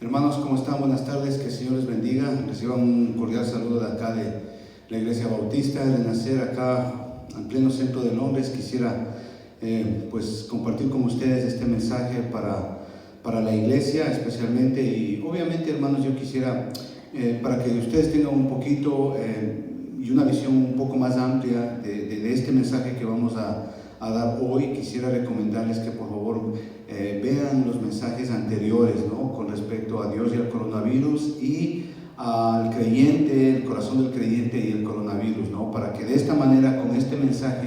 Hermanos, ¿cómo están? Buenas tardes, que el Señor les bendiga. Reciban un cordial saludo de acá de la Iglesia Bautista de Nacer, acá en pleno centro de Londres. Quisiera pues compartir con ustedes este mensaje para la iglesia especialmente, y obviamente, hermanos, yo quisiera para que ustedes tengan un poquito y una visión un poco más amplia de este mensaje que vamos a dar hoy. Quisiera recomendarles que por favor vean los mensajes anteriores, ¿no?, con respecto a Dios y al coronavirus, y al creyente, el corazón del creyente y el coronavirus, ¿no?, para que de esta manera, con este mensaje,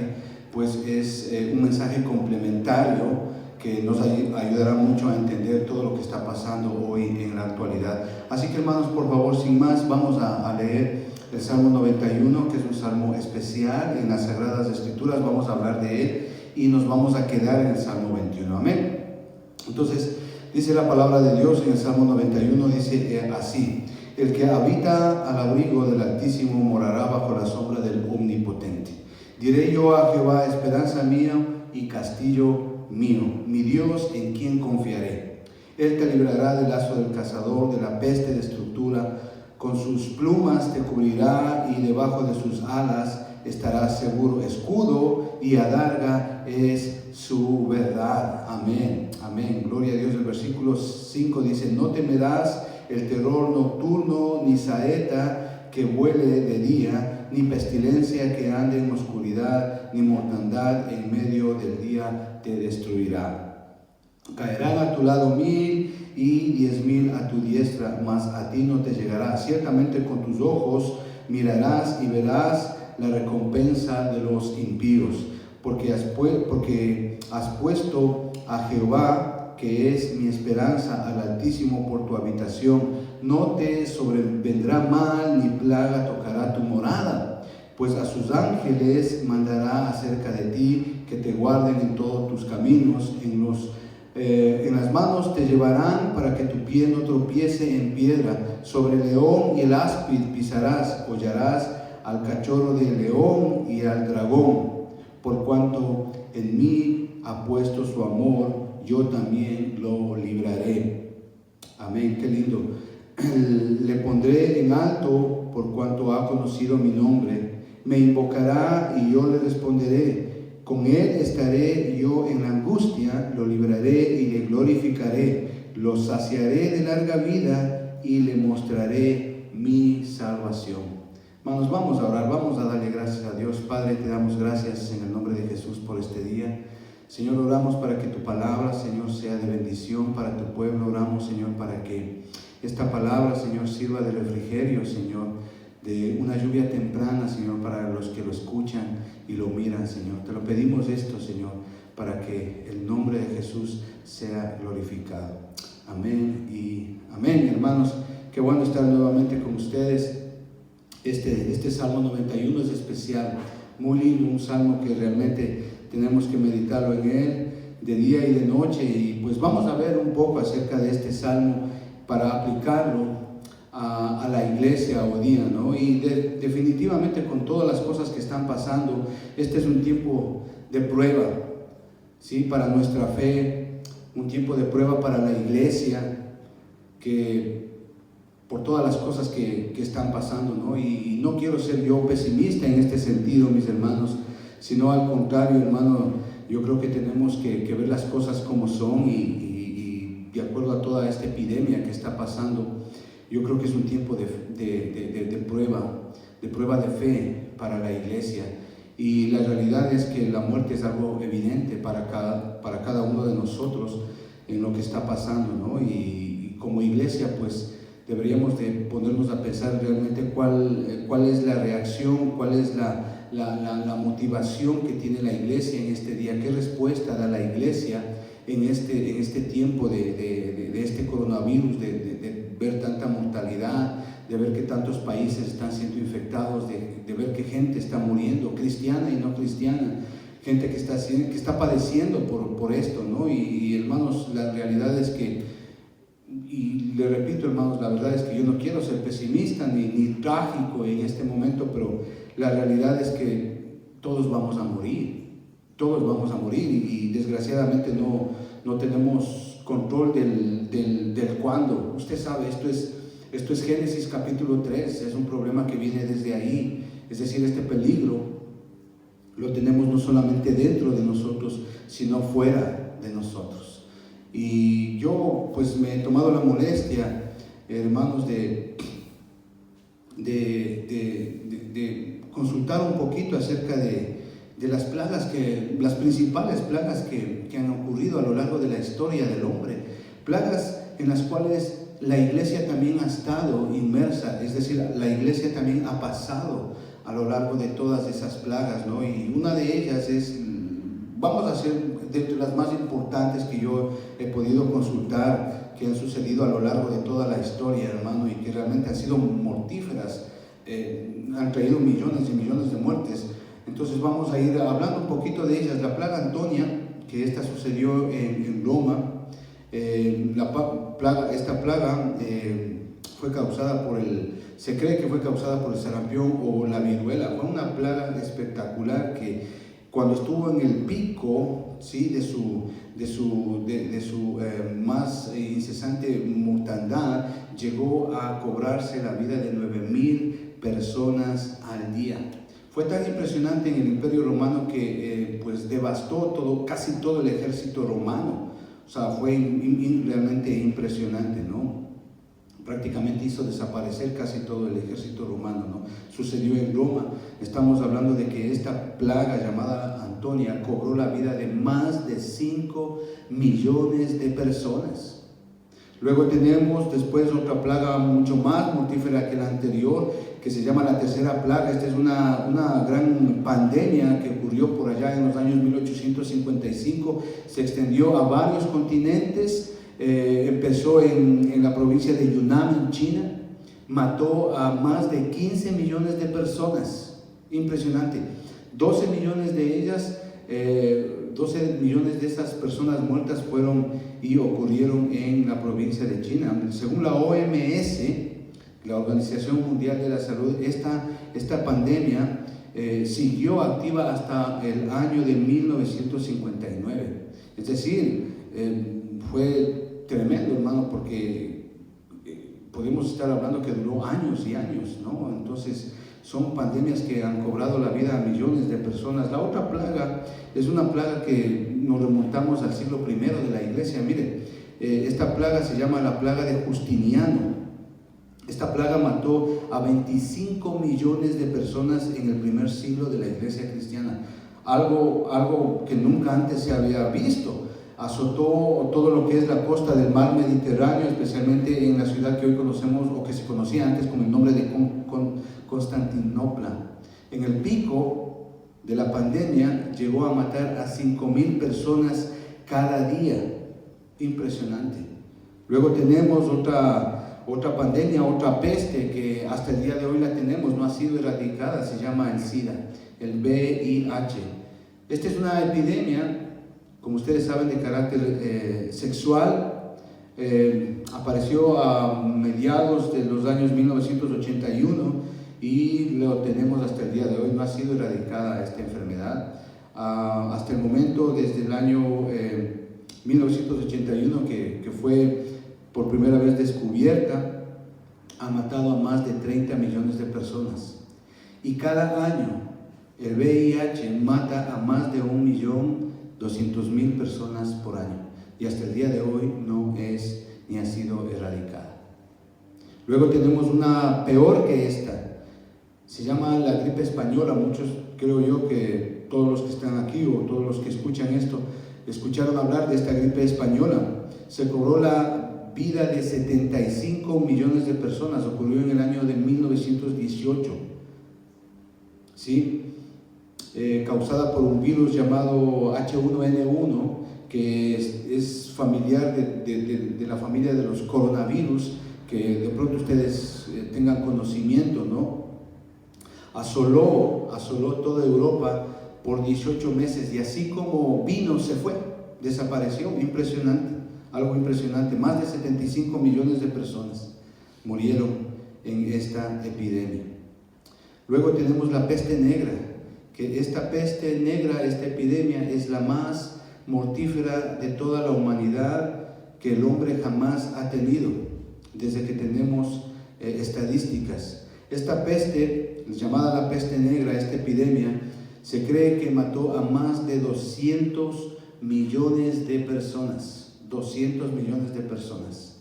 pues es un mensaje complementario que nos ayudará mucho a entender todo lo que está pasando hoy en la actualidad. Así que, hermanos, por favor, sin más, vamos a leer el Salmo 91, que es un salmo especial en las Sagradas Escrituras. Vamos a hablar de él y nos vamos a quedar en el Salmo 21. Amén. Entonces, dice la palabra de Dios en el Salmo 91, dice así: el que habita al abrigo del Altísimo morará bajo la sombra del Omnipotente. Diré yo a Jehová, esperanza mía y castillo mío, mi Dios, en quien confiaré. Él te librará del lazo del cazador, de la peste destructora. Con sus plumas te cubrirá y debajo de sus alas estarás seguro. Escudo y adarga es su verdad. Amén, amén. Gloria a Dios. El versículo 5 dice: no temerás el terror nocturno, ni saeta que vuele de día, ni pestilencia que ande en oscuridad, ni mortandad en medio del día te destruirá. Caerán a tu lado 1000 y 10,000 a tu diestra, mas a ti no te llegará. Ciertamente con tus ojos mirarás y verás la recompensa de los impíos, porque has puesto a Jehová, que es mi esperanza, al Altísimo por tu habitación. No te sobrevendrá mal, ni plaga tocará tu morada, pues a sus ángeles mandará acerca de ti, que te guarden en todos tus caminos. En las manos te llevarán, para que tu pie no tropiece en piedra. Sobre el león y el áspid pisarás, hollarás al cachorro del león y al dragón. Por cuanto en mí ha puesto su amor, yo también lo libraré. Amén, qué lindo. Le pondré en alto por cuanto ha conocido mi nombre. Me invocará y yo le responderé. Con él estaré yo en la angustia, lo libraré y le glorificaré. Lo saciaré de larga vida y le mostraré mi salvación. Hermanos, vamos a orar, vamos a darle gracias a Dios. Padre, te damos gracias en el nombre de Jesús por este día. Señor, oramos para que tu palabra, Señor, sea de bendición para tu pueblo. Oramos, Señor, para que esta palabra, Señor, sirva de refrigerio, Señor, de una lluvia temprana, Señor, para los que lo escuchan y lo miran, Señor. Te lo pedimos esto, Señor, para que el nombre de Jesús sea glorificado. Amén y amén, hermanos. Qué bueno estar nuevamente con ustedes. Este Salmo 91 es especial, muy lindo, un salmo que realmente tenemos que meditarlo en él de día y de noche. Y pues vamos a ver un poco acerca de este salmo para aplicarlo a la iglesia hoy día, ¿no? Y definitivamente, con todas las cosas que están pasando, este es un tiempo de prueba, ¿sí?, para nuestra fe, un tiempo de prueba para la iglesia, que por todas las cosas que están pasando, ¿no? Y no quiero ser yo pesimista en este sentido, mis hermanos, sino al contrario, hermano, yo creo que tenemos que ver las cosas como son, y de acuerdo a toda esta epidemia que está pasando, yo creo que es un tiempo de prueba de fe para la iglesia. Y la realidad es que la muerte es algo evidente para cada uno de nosotros en lo que está pasando, ¿no? Y como iglesia, pues deberíamos de ponernos a pensar realmente cuál es la reacción, cuál es la motivación que tiene la iglesia en este día, qué respuesta da la iglesia en este tiempo de este coronavirus, de ver tanta mortalidad, de ver que tantos países están siendo infectados, de ver que gente está muriendo, cristiana y no cristiana, gente que está padeciendo por esto, ¿no? Y hermanos, la realidad es que, y le repito, hermanos, la verdad es que yo no quiero ser pesimista ni trágico en este momento, pero la realidad es que todos vamos a morir, y desgraciadamente no tenemos control del cuándo. Usted sabe, esto es Génesis capítulo 3, es un problema que viene desde ahí. Es decir, este peligro lo tenemos no solamente dentro de nosotros, sino fuera de nosotros. Y yo pues me he tomado la molestia, hermanos, de consultar un poquito acerca de las plagas, las principales plagas que han ocurrido a lo largo de la historia del hombre, plagas en las cuales la iglesia también ha estado inmersa, es decir, la iglesia también ha pasado a lo largo de todas esas plagas, ¿no? Y una de ellas es, vamos a hacer de las más importantes que yo he podido consultar, que han sucedido a lo largo de toda la historia, hermano, y que realmente han sido mortíferas, han traído millones y millones de muertes. Entonces vamos a ir hablando un poquito de ellas. La plaga Antonia, que esta sucedió en Roma. Esta plaga fue causada se cree que fue causada por el sarampión o la viruela. Fue una plaga espectacular que cuando estuvo en el pico, ¿sí?, de su más incesante mortandad, llegó a cobrarse la vida de 9,000 personas al día. Fue tan impresionante en el Imperio Romano que pues devastó casi todo el ejército romano. O sea, fue realmente impresionante, ¿no? Prácticamente hizo desaparecer casi todo el ejército romano, ¿no? Sucedió en Roma. Estamos hablando de que esta plaga llamada Antonia cobró la vida de más de 5 millones de personas. Luego tenemos después otra plaga mucho más mortífera que la anterior, que se llama la tercera plaga. Esta es una gran pandemia que ocurrió por allá en los años 1855, se extendió a varios continentes, empezó en la provincia de Yunnan, en China, mató a más de 15 millones de personas, impresionante. 12 millones de ellas, 12 millones de esas personas muertas fueron y ocurrieron en la provincia de China. Según la OMS, la Organización Mundial de la Salud, esta pandemia siguió activa hasta el año de 1959. Es decir, fue tremendo, hermano, porque podemos estar hablando que duró años y años, ¿no? Entonces, son pandemias que han cobrado la vida a millones de personas. La otra plaga es una plaga que nos remontamos al siglo I de la iglesia. Mire, esta plaga se llama la plaga de Justiniano. Esta plaga mató a 25 millones de personas en el primer siglo de la iglesia cristiana. Algo que nunca antes se había visto. Azotó todo lo que es la costa del mar Mediterráneo, especialmente en la ciudad que hoy conocemos, o que se conocía antes con el nombre de Constantinopla. En el pico de la pandemia llegó a matar a 5,000 personas cada día. Impresionante. Luego tenemos otra pandemia, otra peste que hasta el día de hoy la tenemos, no ha sido erradicada, se llama el SIDA, el VIH. Esta es una epidemia, como ustedes saben, de carácter sexual. Apareció a mediados de los años 1981 y lo tenemos hasta el día de hoy. No ha sido erradicada esta enfermedad. Hasta el momento, desde el año 1981, que fue por primera vez descubierta, ha matado a más de 30 millones de personas. Y cada año el VIH mata a más de 1.200.000 personas por año. Y hasta el día de hoy no es ni ha sido erradicada. Luego tenemos una peor que esta. Se llama la gripe española. Muchos, creo yo que todos los que están aquí o todos los que escuchan esto, escucharon hablar de esta gripe española. Se cobró la vida de 75 millones de personas. Ocurrió en el año de 1918. ¿Sí? Causada por un virus llamado H1N1, que es familiar de la familia de los coronavirus, que de pronto ustedes tengan conocimiento, ¿no? Asoló toda Europa por 18 meses y así como vino se fue, desapareció. Impresionante, algo impresionante. Más de 75 millones de personas murieron en esta epidemia. Luego tenemos la peste negra, que esta peste negra, esta epidemia, es la más mortífera de toda la humanidad. que el hombre jamás ha tenido, desde que tenemos estadísticas. Esta peste, llamada la peste negra, esta epidemia, se cree que mató a más de 200 millones de personas. 200 millones de personas.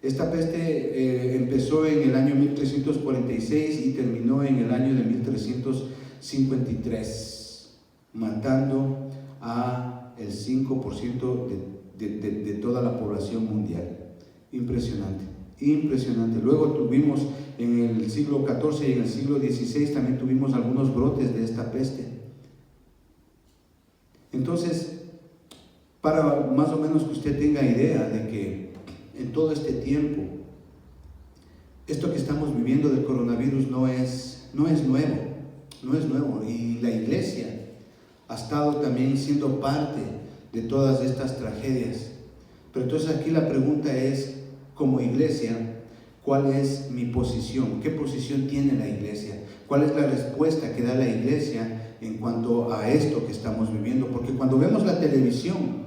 Esta peste empezó en el año 1346 y terminó en el año de 1353, matando a el 5% de toda la población mundial. Impresionante, impresionante. Luego tuvimos en el siglo XIV y en el siglo XVI también tuvimos algunos brotes de esta peste. Entonces, para más o menos que usted tenga idea de que en todo este tiempo, esto que estamos viviendo del coronavirus no es nuevo, y la iglesia ha estado también siendo parte de todas estas tragedias. Pero entonces aquí la pregunta es, como iglesia, ¿cuál es mi posición? ¿Qué posición tiene la iglesia? ¿Cuál es la respuesta que da la iglesia en cuanto a esto que estamos viviendo? Porque cuando vemos la televisión,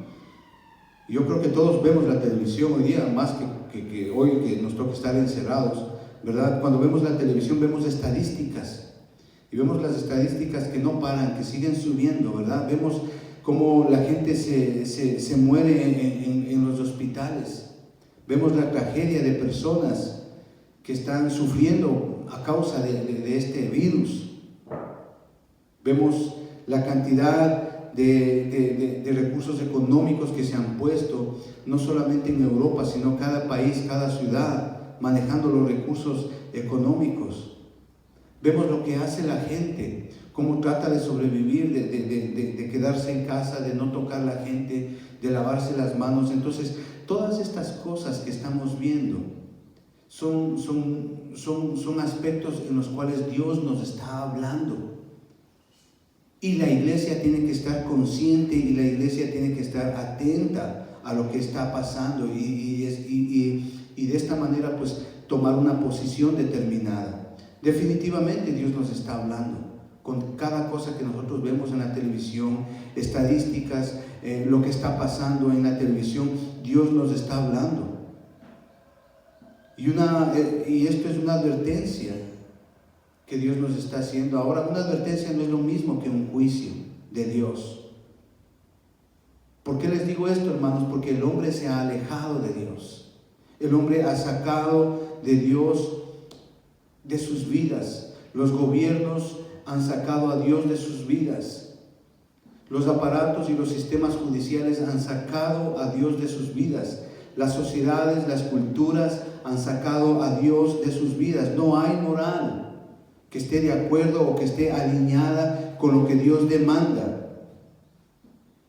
yo creo que todos vemos la televisión hoy día, más que hoy que nos toca estar encerrados, ¿verdad? Cuando vemos la televisión vemos estadísticas, y vemos las estadísticas que no paran, que siguen subiendo, ¿verdad? Vemos cómo la gente se muere en los hospitales. Vemos la tragedia de personas que están sufriendo a causa de este virus. Vemos la cantidad de recursos económicos que se han puesto, no solamente en Europa, sino cada país, cada ciudad, manejando los recursos económicos. Vemos lo que hace la gente, cómo trata de sobrevivir, de quedarse en casa, de no tocar a la gente, de lavarse las manos. Entonces, todas estas cosas que estamos viendo son aspectos en los cuales Dios nos está hablando. Y la iglesia tiene que estar consciente, y la iglesia tiene que estar atenta a lo que está pasando, y de esta manera pues tomar una posición determinada. Definitivamente Dios nos está hablando con cada cosa que nosotros vemos en la televisión, estadísticas, lo que está pasando en la televisión. Dios nos está hablando, y esto es una advertencia que Dios nos está haciendo. Ahora, una advertencia no es lo mismo que un juicio de Dios. ¿Por qué les digo esto, hermanos? Porque el hombre se ha alejado de Dios. El hombre ha sacado de Dios de sus vidas. Los gobiernos han sacado a Dios de sus vidas. Los aparatos y los sistemas judiciales han sacado a Dios de sus vidas. Las sociedades, las culturas han sacado a Dios de sus vidas. No hay moral que esté de acuerdo o que esté alineada con lo que Dios demanda.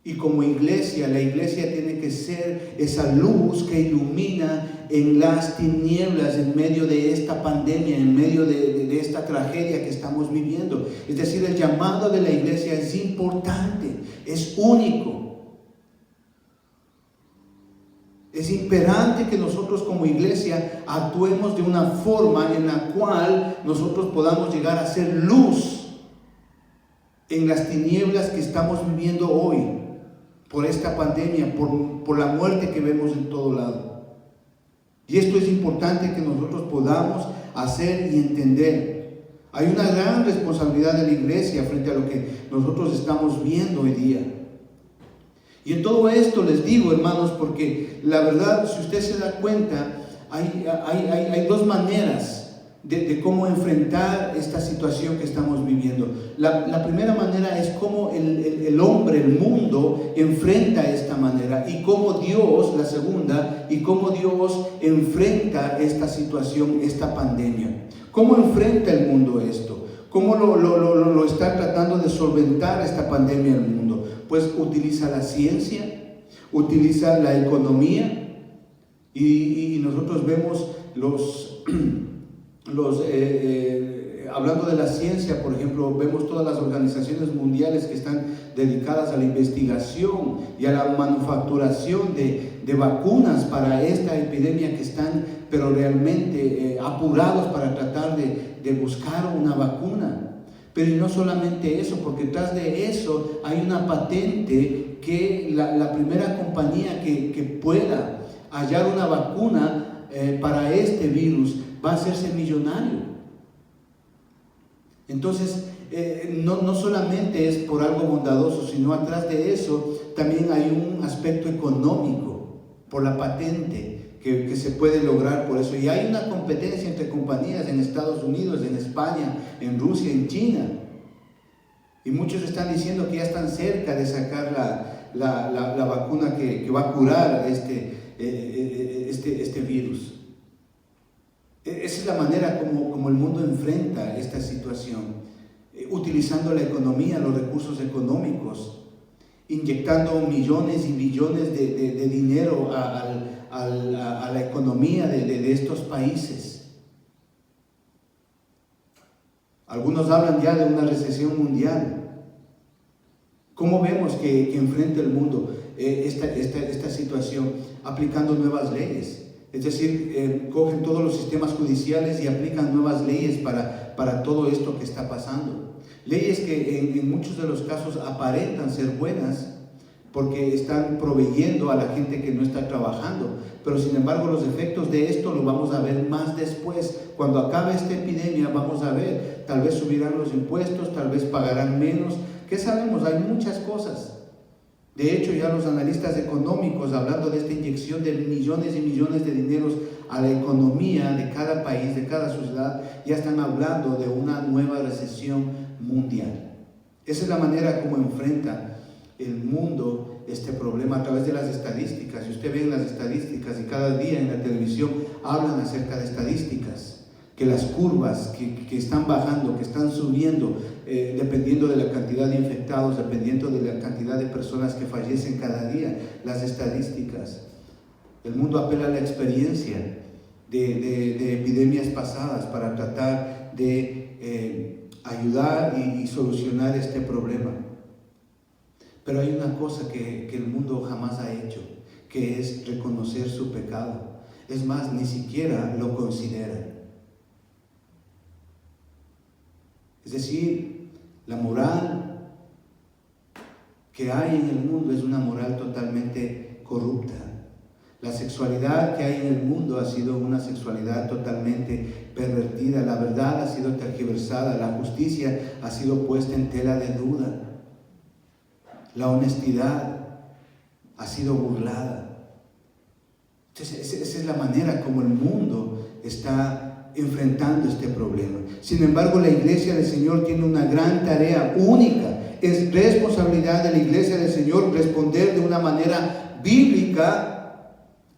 Y como iglesia, la iglesia tiene que ser esa luz que ilumina en las tinieblas, en medio de esta pandemia, en medio de esta tragedia que estamos viviendo. Es decir, el llamado de la iglesia es importante, es único. Es imperante que nosotros como iglesia actuemos de una forma en la cual nosotros podamos llegar a ser luz en las tinieblas que estamos viviendo hoy por esta pandemia, por la muerte que vemos en todo lado. Y esto es importante que nosotros podamos hacer y entender. Hay una gran responsabilidad de la iglesia frente a lo que nosotros estamos viendo hoy día. Y en todo esto les digo, hermanos, porque la verdad, si usted se da cuenta, hay dos maneras de cómo enfrentar esta situación que estamos viviendo. La primera manera es cómo el hombre, el mundo, enfrenta esta manera, y cómo Dios, la segunda, y cómo Dios enfrenta esta situación, esta pandemia. ¿Cómo enfrenta el mundo esto? ¿Cómo lo está tratando de solventar esta pandemia el mundo? Pues utiliza la ciencia, utiliza la economía, y nosotros vemos hablando de la ciencia, por ejemplo, vemos todas las organizaciones mundiales que están dedicadas a la investigación y a la manufacturación de vacunas para esta epidemia, que están pero realmente apurados para tratar de buscar una vacuna. Pero no solamente eso, porque detrás de eso hay una patente que la primera compañía que pueda hallar una vacuna para este virus va a hacerse millonario. Entonces, no solamente es por algo bondadoso, sino atrás de eso también hay un aspecto económico, por la patente que se puede lograr por eso. Y hay una competencia entre compañías en Estados Unidos, en España, en Rusia, en China. Y muchos están diciendo que ya están cerca de sacar la vacuna que va a curar este virus. Esa es la manera como el mundo enfrenta esta situación, utilizando la economía, los recursos económicos, inyectando millones y billones de dinero a la economía de estos países. Algunos hablan ya de una recesión mundial. ¿Cómo vemos que enfrenta el mundo esta situación? Aplicando nuevas leyes. Es decir, cogen todos los sistemas judiciales y aplican nuevas leyes para todo esto que está pasando. Leyes que en muchos de los casos aparentan ser buenas porque están proveyendo a la gente que no está trabajando. Pero sin embargo los efectos de esto lo vamos a ver más después. Cuando acabe esta epidemia vamos a ver, tal vez subirán los impuestos, tal vez pagarán menos. ¿Qué sabemos? Hay muchas cosas. De hecho, ya los analistas económicos, hablando de esta inyección de millones y millones de dineros a la economía de cada país, de cada sociedad, ya están hablando de una nueva recesión mundial. Esa es la manera como enfrenta el mundo este problema a través de las estadísticas. Si usted ve las estadísticas y cada día en la televisión hablan acerca de estadísticas, que las curvas que están bajando, que están subiendo, dependiendo de la cantidad de infectados, dependiendo de la cantidad de personas que fallecen cada día, las estadísticas. El mundo apela a la experiencia de epidemias pasadas para tratar de ayudar y solucionar este problema. Pero hay una cosa que el mundo jamás ha hecho, que es reconocer su pecado. Es más, ni siquiera lo considera. Es decir, la moral que hay en el mundo es una moral totalmente corrupta. La sexualidad que hay en el mundo ha sido una sexualidad totalmente pervertida. La verdad ha sido tergiversada. La justicia ha sido puesta en tela de duda. La honestidad ha sido burlada. Entonces, esa es la manera como el mundo está enfrentando este problema. Sin embargo, la iglesia del Señor tiene una gran tarea única. Es responsabilidad de la iglesia del Señor responder de una manera bíblica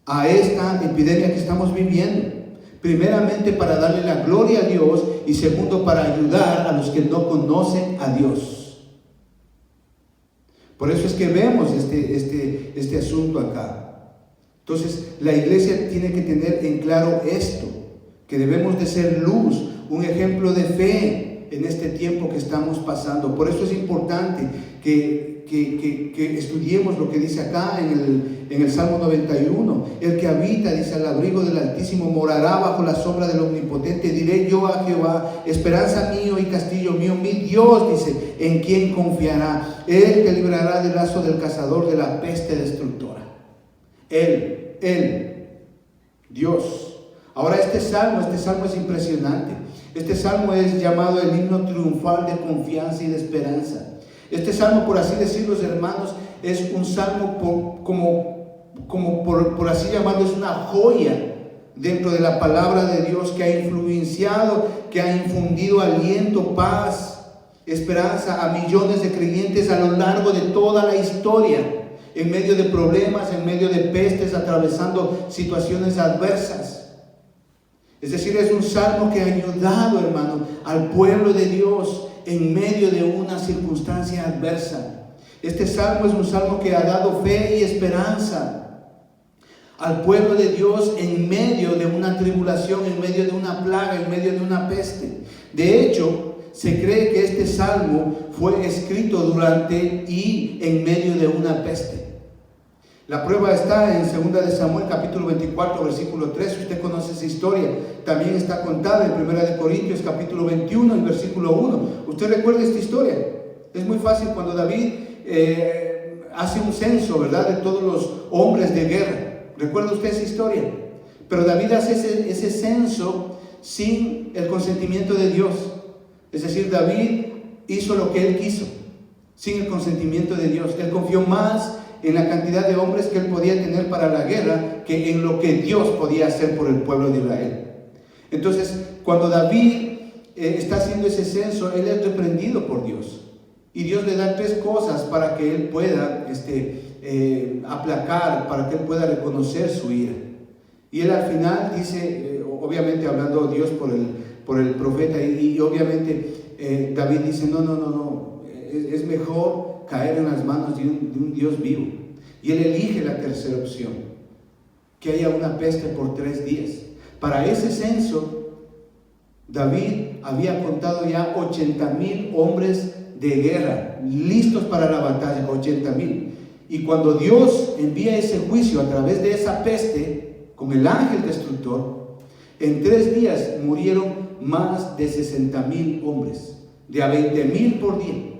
a esta epidemia que estamos viviendo. Primeramente, para darle la gloria a Dios, y segundo, para ayudar a los que no conocen a Dios. Por eso es que vemos este asunto acá. Entonces, la iglesia tiene que tener en claro esto, que debemos de ser luz, un ejemplo de fe en este tiempo que estamos pasando. Por eso es importante que estudiemos lo que dice acá en el Salmo 91. El que habita, dice, al abrigo del Altísimo morará bajo la sombra del Omnipotente. Diré yo a Jehová, esperanza mío y castillo mío, mi Dios, dice, ¿en quién confiará? Él te librará del lazo del cazador, de la peste destructora. Él, Dios. Ahora este salmo es impresionante. Este salmo es llamado el himno triunfal de confianza y de esperanza. Este salmo, por así decirlo, hermanos, es un salmo por así llamarlo, es una joya dentro de la palabra de Dios que ha influenciado, que ha infundido aliento, paz, esperanza a millones de creyentes a lo largo de toda la historia, en medio de problemas, en medio de pestes, atravesando situaciones adversas. Es decir, es un salmo que ha ayudado, hermano, al pueblo de Dios en medio de una circunstancia adversa. Este salmo es un salmo que ha dado fe y esperanza al pueblo de Dios en medio de una tribulación, en medio de una plaga, en medio de una peste. De hecho, se cree que este salmo fue escrito durante y en medio de una peste. La prueba está en 2 de Samuel capítulo 24 versículo 3. Usted conoce esa historia. También está contada en 1 de Corintios capítulo 21 y versículo 1. ¿Usted recuerda esta historia? Es muy fácil cuando David hace un censo, ¿verdad?, de todos los hombres de guerra. ¿Recuerda usted esa historia? Pero David hace ese censo sin el consentimiento de Dios. Es decir, David hizo lo que él quiso, sin el consentimiento de Dios. Él confió más en la cantidad de hombres que él podía tener para la guerra que en lo que Dios podía hacer por el pueblo de Israel. Entonces, cuando David está haciendo ese censo, él es reprendido por Dios. Y Dios le da 3 cosas para que él pueda aplacar, para que él pueda reconocer su ira. Y él al final dice, obviamente hablando Dios por el profeta, y obviamente David dice, no, es mejor caer en las manos de un Dios vivo. Y él elige la tercera opción, que haya una peste por 3 días. Para ese censo, David había contado ya 80,000 hombres de guerra, listos para la batalla, 80,000. Y cuando Dios envía ese juicio a través de esa peste, con el ángel destructor, en 3 días murieron más de 60,000 hombres, de a 20,000 por día.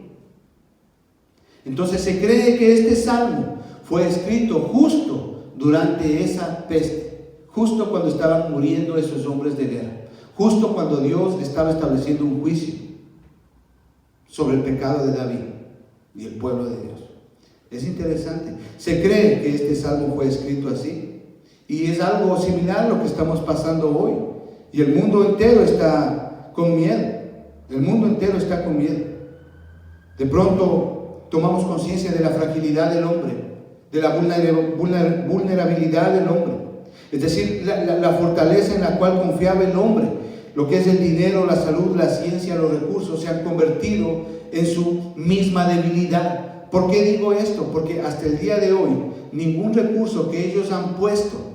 Entonces se cree que este salmo fue escrito justo durante esa peste, justo cuando estaban muriendo esos hombres de guerra, justo cuando Dios estaba estableciendo un juicio sobre el pecado de David y el pueblo de Dios. Es interesante. Se cree que este salmo fue escrito así, y es algo similar a lo que estamos pasando hoy. Y el mundo entero está con miedo. El mundo entero está con miedo. De pronto tomamos conciencia de la fragilidad del hombre, de la vulnerabilidad del hombre. Es decir, la fortaleza en la cual confiaba el hombre, lo que es el dinero, la salud, la ciencia, los recursos, se han convertido en su misma debilidad. ¿Por qué digo esto? Porque hasta el día de hoy, ningún recurso que ellos han puesto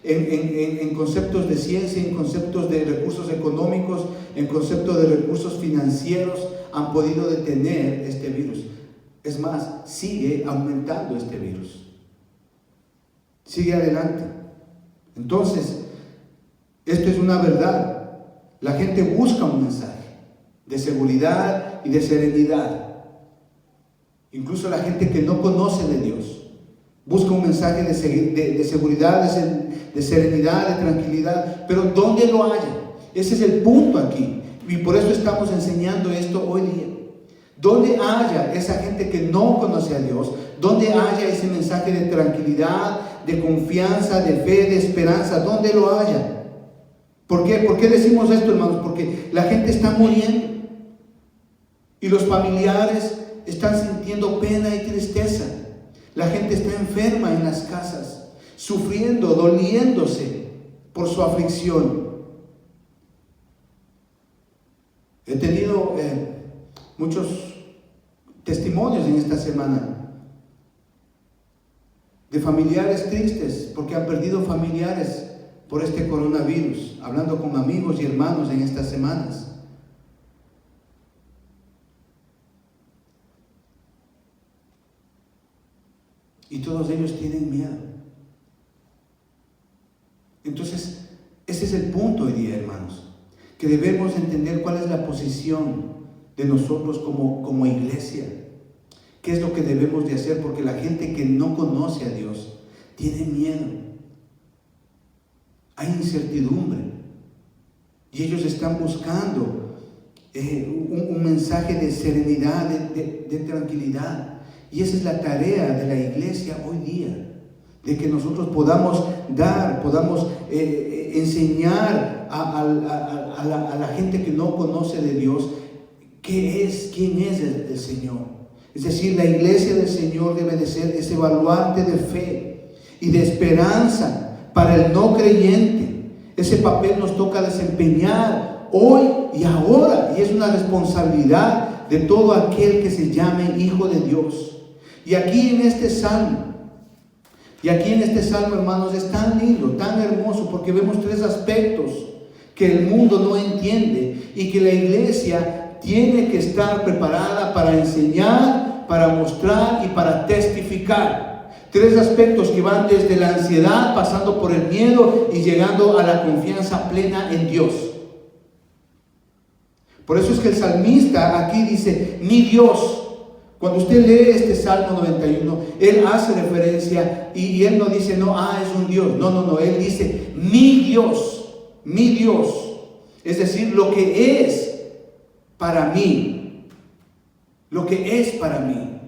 en conceptos de ciencia, en conceptos de recursos económicos, en conceptos de recursos financieros, han podido detener este virus. Es más, sigue aumentando este virus. Sigue adelante. Entonces, esto es una verdad. La gente busca un mensaje de seguridad y de serenidad. Incluso la gente que no conoce de Dios busca un mensaje de seguridad, de serenidad, de tranquilidad. Pero ¿dónde lo haya? Ese es el punto aquí. Y por eso estamos enseñando esto hoy día. ¿Dónde haya esa gente que no conoce a Dios? ¿Dónde haya ese mensaje de tranquilidad, de confianza, de fe, de esperanza? ¿Dónde lo haya? ¿Por qué? ¿Por qué decimos esto, hermanos? Porque la gente está muriendo y los familiares están sintiendo pena y tristeza. La gente está enferma en las casas, sufriendo, doliéndose por su aflicción. He tenido muchos testimonios en esta semana de familiares tristes porque han perdido familiares por este coronavirus, hablando con amigos y hermanos en estas semanas. Y todos ellos tienen miedo. Entonces, ese es el punto hoy día, hermanos, que debemos entender cuál es la posición de nosotros como iglesia. ¿Qué es lo que debemos de hacer? Porque la gente que no conoce a Dios tiene miedo. Hay incertidumbre. Y ellos están buscando un mensaje de serenidad, de tranquilidad. Y esa es la tarea de la iglesia hoy día, de que nosotros podamos dar, podamos enseñar a la gente que no conoce de Dios quién es el Señor. Es decir, la iglesia del Señor debe de ser ese baluarte de fe y de esperanza para el no creyente. Ese papel nos toca desempeñar hoy y ahora, y es una responsabilidad de todo aquel que se llame hijo de Dios. Y aquí en este salmo, hermanos, es tan lindo, tan hermoso, porque vemos 3 aspectos que el mundo no entiende y que la iglesia tiene que estar preparada para enseñar, para mostrar y para testificar. 3 aspectos que van desde la ansiedad, pasando por el miedo y llegando a la confianza plena en Dios. Por eso es que el salmista aquí dice, mi Dios. Cuando usted lee este Salmo 91, él hace referencia y él no dice, no, es un Dios. No, él dice, mi Dios, mi Dios. Es decir, lo que es para mí, lo que es para mí.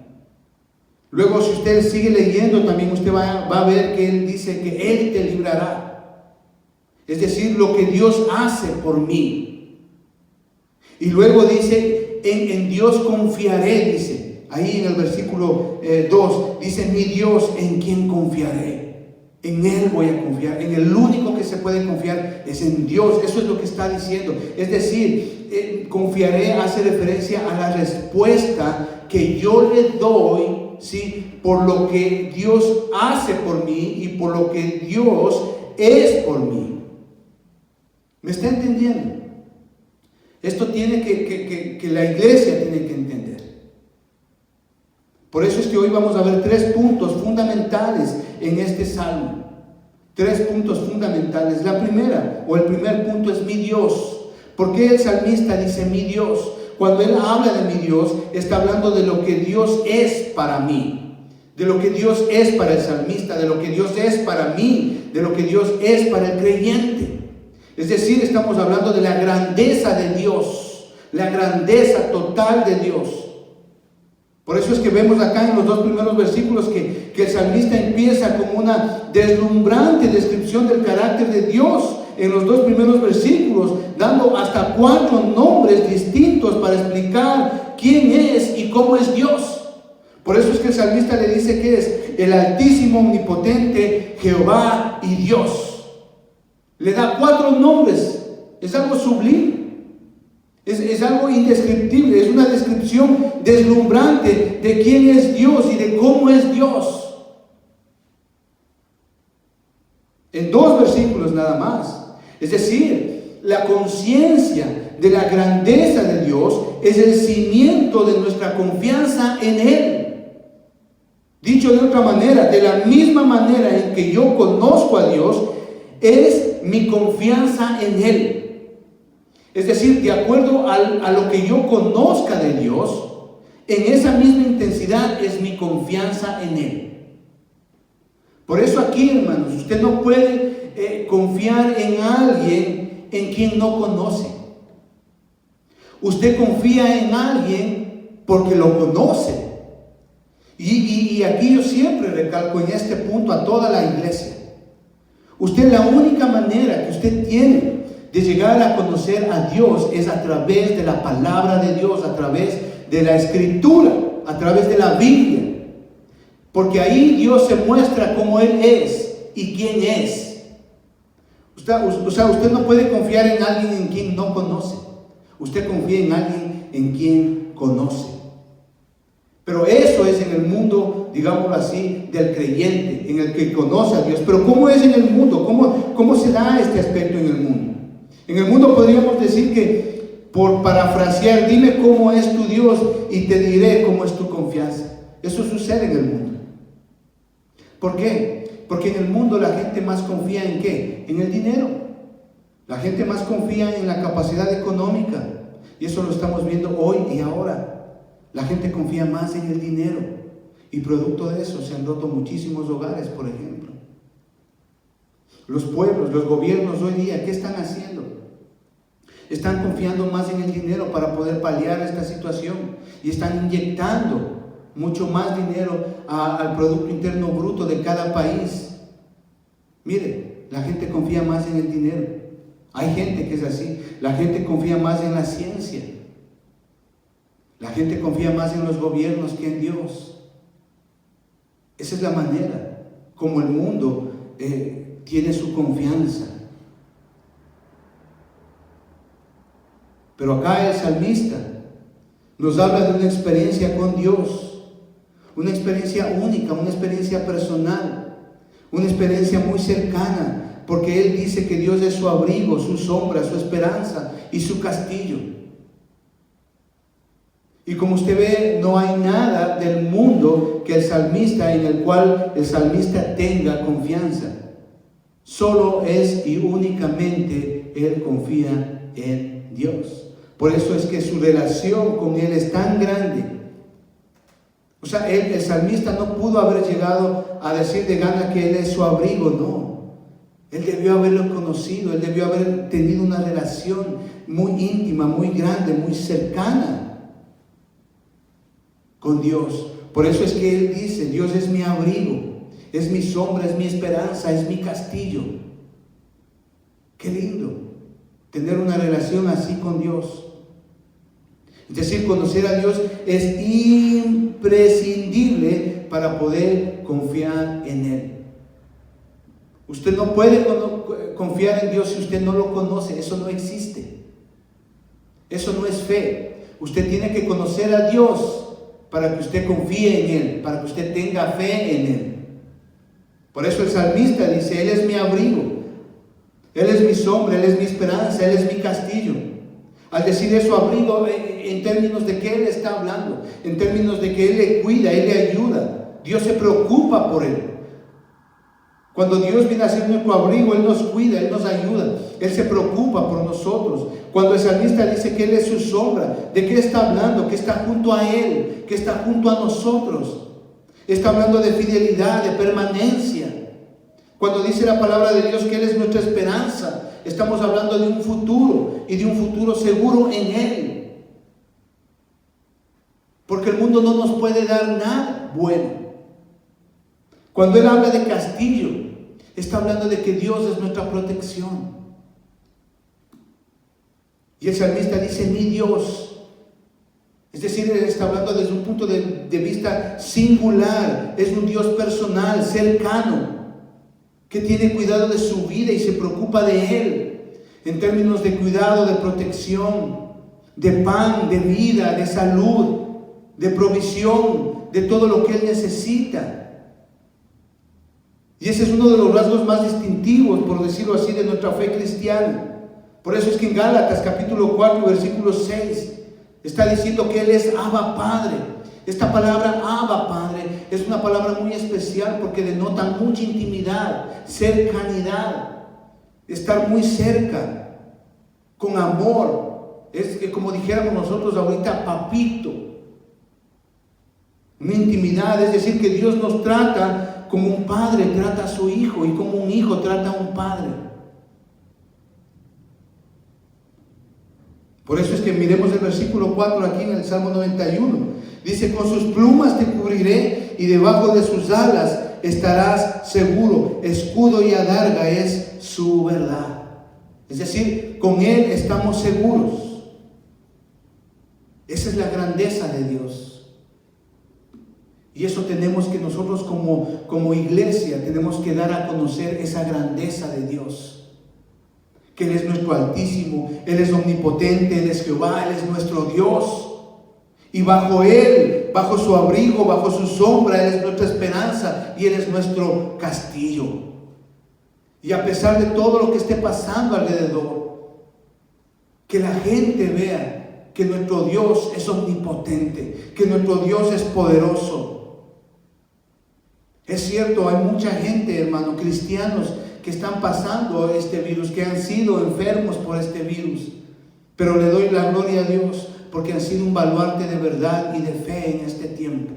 Luego, si usted sigue leyendo, también usted va a ver que él dice que él te librará. Es decir, lo que Dios hace por mí. Y luego dice, en Dios confiaré, dice. Ahí en el versículo 2 dice, mi Dios, ¿en quién confiaré? En Él voy a confiar. En el único que se puede confiar es en Dios. Eso es lo que está diciendo. Es decir, confiaré hace referencia a la respuesta que yo le doy, ¿sí? Por lo que Dios hace por mí y por lo que Dios es por mí. ¿Me está entendiendo? Esto tiene que la iglesia tiene que entender. Por eso es que hoy vamos a ver 3 puntos fundamentales en este salmo. 3 puntos fundamentales. La primera, o el primer punto, es mi Dios. ¿Por qué el salmista dice mi Dios? Cuando él habla de mi Dios, está hablando de lo que Dios es para mí. De lo que Dios es para el salmista, de lo que Dios es para mí, de lo que Dios es para el creyente. Es decir, estamos hablando de la grandeza de Dios, la grandeza total de Dios. Por eso es que vemos acá en los 2 primeros versículos que el salmista empieza con una deslumbrante descripción del carácter de Dios. En los 2 primeros versículos, dando hasta 4 nombres distintos para explicar quién es y cómo es Dios. Por eso es que el salmista le dice que es el Altísimo, Omnipotente, Jehová y Dios. Le da 4 nombres. Es algo sublime. Es algo indescriptible, es una descripción deslumbrante de quién es Dios y de cómo es Dios. En 2 versículos nada más. Es decir, la conciencia de la grandeza de Dios es el cimiento de nuestra confianza en Él. Dicho de otra manera, de la misma manera en que yo conozco a Dios, es mi confianza en Él. Es decir, de acuerdo a lo que yo conozca de Dios, en esa misma intensidad es mi confianza en Él. Por eso aquí, hermanos, usted no puede confiar en alguien en quien no conoce. Usted confía en alguien porque lo conoce. Y aquí yo siempre recalco en este punto a toda la iglesia. Usted, la única manera que usted tiene de llegar a conocer a Dios es a través de la palabra de Dios, a través de la Escritura, a través de la Biblia. Porque ahí Dios se muestra cómo Él es y quién es. Usted no puede confiar en alguien en quien no conoce. Usted confía en alguien en quien conoce. Pero eso es en el mundo, digámoslo así, del creyente, en el que conoce a Dios. Pero ¿cómo es en el mundo? ¿Cómo se da este aspecto en el mundo? En el mundo podríamos decir que, por parafrasear, dime cómo es tu Dios y te diré cómo es tu confianza. Eso sucede en el mundo. ¿Por qué? Porque en el mundo la gente más confía en ¿qué? En el dinero. La gente más confía en la capacidad económica. Y eso lo estamos viendo hoy y ahora. La gente confía más en el dinero. Y producto de eso se han roto muchísimos hogares, por ejemplo. Los pueblos, los gobiernos hoy día, ¿qué están haciendo? Están confiando más en el dinero para poder paliar esta situación. Y están inyectando mucho más dinero al Producto Interno Bruto de cada país. Mire, la gente confía más en el dinero. Hay gente que es así. La gente confía más en la ciencia. La gente confía más en los gobiernos que en Dios. Esa es la manera como el mundo tiene su confianza. Pero acá el salmista nos habla de una experiencia con Dios, una experiencia única, una experiencia personal, una experiencia muy cercana, porque él dice que Dios es su abrigo, su sombra, su esperanza y su castillo. Y como usted ve, no hay nada del mundo que el salmista, en el cual el salmista tenga confianza. Solo es y únicamente él confía en Dios. Por eso es que su relación con Él es tan grande O sea, el salmista no pudo haber llegado a decir de gana que Él es su abrigo, no. Él debió haberlo conocido, él debió haber tenido una relación muy íntima, muy grande, muy cercana con Dios. Por eso es que él dice, Dios es mi abrigo, es mi sombra, es mi esperanza, es mi castillo. Qué lindo tener una relación así con Dios. Es decir, conocer a Dios es imprescindible para poder confiar en Él. Usted no puede confiar en Dios si usted no lo conoce. Eso no existe. Eso no es fe. Usted tiene que conocer a Dios para que usted confíe en Él, para que usted tenga fe en Él. Por eso el salmista dice, Él es mi abrigo, Él es mi sombra, Él es mi esperanza, Él es mi castillo. Al decir eso, abrigo, en términos de que Él está hablando, en términos de que Él le cuida, Él le ayuda. Dios se preocupa por Él. Cuando Dios viene a ser nuestro abrigo, Él nos cuida, Él nos ayuda, Él se preocupa por nosotros. Cuando el salmista dice que Él es su sombra, ¿de qué está hablando? Que está junto a Él, que está junto a nosotros. Está hablando de fidelidad, de permanencia. Cuando dice la palabra de Dios que Él es nuestra esperanza, estamos hablando de un futuro y de un futuro seguro en Él. Porque el mundo no nos puede dar nada bueno. Cuando Él habla de castillo, está hablando de que Dios es nuestra protección. Y el salmista dice, mi Dios. Es decir, Él está hablando desde un punto de vista singular. Es un Dios personal, cercano, que tiene cuidado de su vida y se preocupa de Él. En términos de cuidado, de protección, de pan, de vida, de salud, de provisión, de todo lo que Él necesita. Y ese es uno de los rasgos más distintivos, por decirlo así, de nuestra fe cristiana. Por eso es que en Gálatas capítulo 4, versículo 6, está diciendo que Él es Abba Padre. Esta palabra Abba Padre es una palabra muy especial porque denota mucha intimidad, cercanidad, estar muy cerca, con amor. Es como dijéramos nosotros ahorita, papito. Una intimidad, es decir, que Dios nos trata como un padre trata a su hijo y como un hijo trata a un padre. Por eso es que miremos el versículo 4 aquí en el Salmo 91. Dice, con sus plumas te cubriré y debajo de sus alas estarás seguro. Escudo y adarga es su verdad. Es decir, con Él estamos seguros. Esa es la grandeza de Dios. Y eso tenemos que nosotros como iglesia tenemos que dar a conocer esa grandeza de Dios. Que Él es nuestro Altísimo, Él es omnipotente, Él es Jehová, Él es nuestro Dios. Y bajo Él, bajo su abrigo, bajo su sombra, Él es nuestra esperanza y Él es nuestro castillo. Y a pesar de todo lo que esté pasando alrededor, que la gente vea que nuestro Dios es omnipotente, que nuestro Dios es poderoso. Es cierto, hay mucha gente, hermano, cristianos que están pasando este virus, que han sido enfermos por este virus. Pero le doy la gloria a Dios porque han sido un baluarte de verdad y de fe en este tiempo.